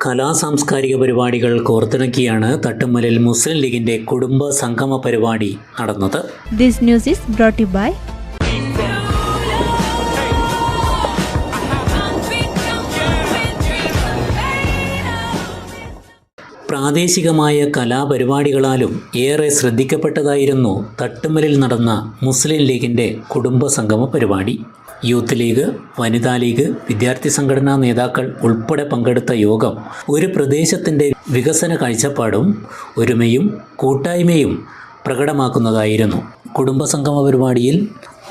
കലാസാംസ്കാരിക പരിപാടികൾ കോർത്തിണക്കിയാണ് തട്ടുമ്മലിൽ മുസ്ലിം ലീഗിന്റെ കുടുംബ സംഗമ പരിപാടി നടന്നത്. This news is brought to you by പ്രാദേശികമായ കലാപരിപാടികളാലും ഏറെ ശ്രദ്ധിക്കപ്പെട്ടതായിരുന്നു തട്ടുമ്മലിൽ നടന്ന മുസ്ലിം ലീഗിന്റെ കുടുംബ സംഗമ പരിപാടി. യൂത്ത് ലീഗ്, വനിതാ ലീഗ്, വിദ്യാർത്ഥി സംഘടനാ നേതാക്കൾ ഉൾപ്പെടെ പങ്കെടുത്ത യോഗം ഒരു പ്രദേശത്തിൻ്റെ വികസന കാഴ്ചപ്പാടും ഒരുമയും കൂട്ടായ്മയും പ്രകടമാക്കുന്നതായിരുന്നു. കുടുംബസംഗമ പരിപാടിയിൽ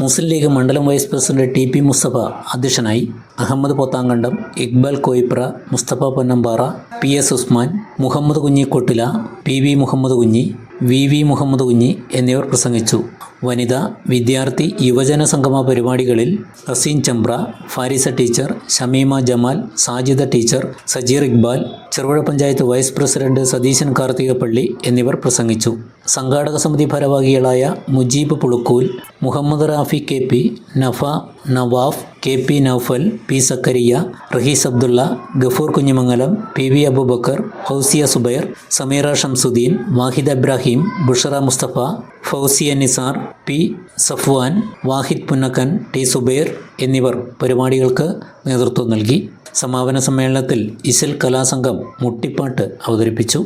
മുസ്ലിം ലീഗ് മണ്ഡലം വൈസ് പ്രസിഡന്റ് ടി.പി. മുസ്തഫ അധ്യക്ഷനായി. Ahmed Pothankandam, Iqbal Koipra, Mustafa Ponnampara, PS. Usman, Muhammad Kunhi Kottila, PV. Muhammad Kunhi, V.V. Muhammad Kunhi എന്നിവർ പ്രസംഗിച്ചു. വനിതാ, വിദ്യാർത്ഥി, യുവജന സംഗമ പരിപാടികളിൽ Haseen Chambra, Farisa teacher, Shameema Jamal, Sajida teacher, Sajeer Iqbal, Cherupuzha panchayat vice president Satheeshan Karthikappally എന്നിവർ പ്രസംഗിച്ചു. സംഘാടക സമിതി ഭാരവാഹികളായ Mujeeb Pulukkool, Muhammad Rafi K P, Nafa Nawaf, K P Noufal, P Zakariya, Raheez Abdulla, Gafoor Kunhimangalam, P V. Aboobacker, Housiya Zubair, Sameera Shamsuddin, Wahida Ibrahim, Bushra Musthafa, Fousiya Nizar, P Safwan, Wahid Punnakkan, T Zubair എന്നിവർ പരിപാടികൾക്ക് നേതൃത്വം നൽകി. സമാപന സമ്മേളനത്തിൽ ഇശൽ കലാസംഘം മുട്ടിപ്പാട്ട് അവതരിപ്പിച്ചു.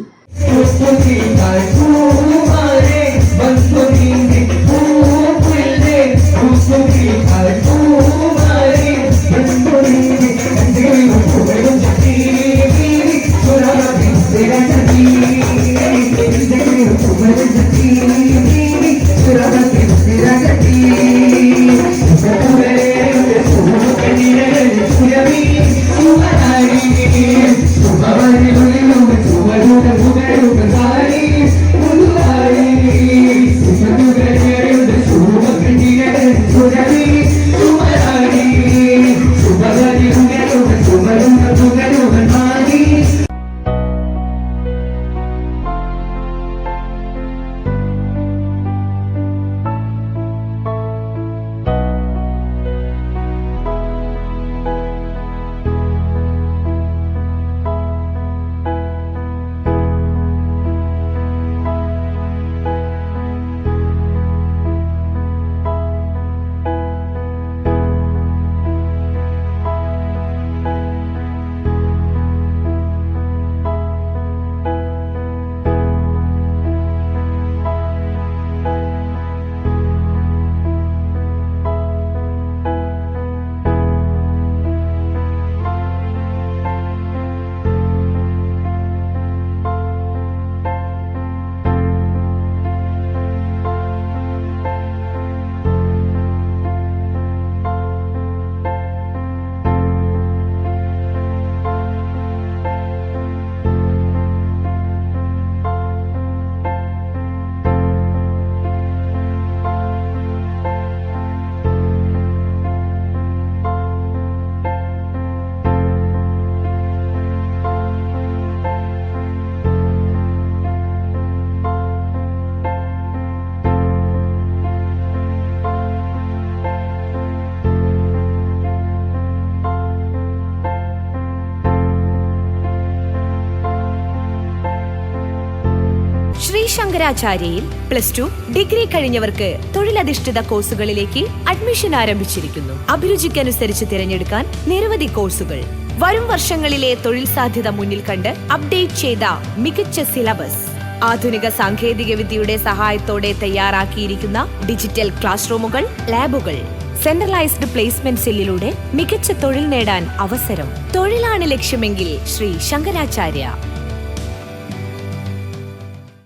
ശ്രീ ശങ്കരാചാര്യയിൽ +2 ഡിഗ്രി കഴിഞ്ഞവർക്ക് തൊഴിലധിഷ്ഠിത കോഴ്സുകളിലേക്ക് അഡ്മിഷൻ ആരംഭിച്ചിരിക്കുന്നു. അഭിരുചിക്കനുസരിച്ച് തിരഞ്ഞെടുക്കാൻ നിരവധി കോഴ്സുകൾ. വരും വർഷങ്ങളിലെ തൊഴിൽ സാധ്യത മുന്നിൽ കണ്ട് അപ്ഡേറ്റ് ചെയ്ത മികച്ച സിലബസ്, ആധുനിക സാങ്കേതിക വിദ്യയുടെ സഹായത്തോടെ തയ്യാറാക്കിയിരിക്കുന്ന ഡിജിറ്റൽ ക്ലാസ് റൂമുകൾ, ലാബുകൾ, സെൻട്രലൈസ്ഡ് പ്ലേസ്മെന്റ് സെല്ലിലൂടെ മികച്ച തൊഴിൽ നേടാൻ അവസരം. തൊഴിലാണ് ലക്ഷ്യമെങ്കിൽ ശ്രീ ശങ്കരാചാര്യ.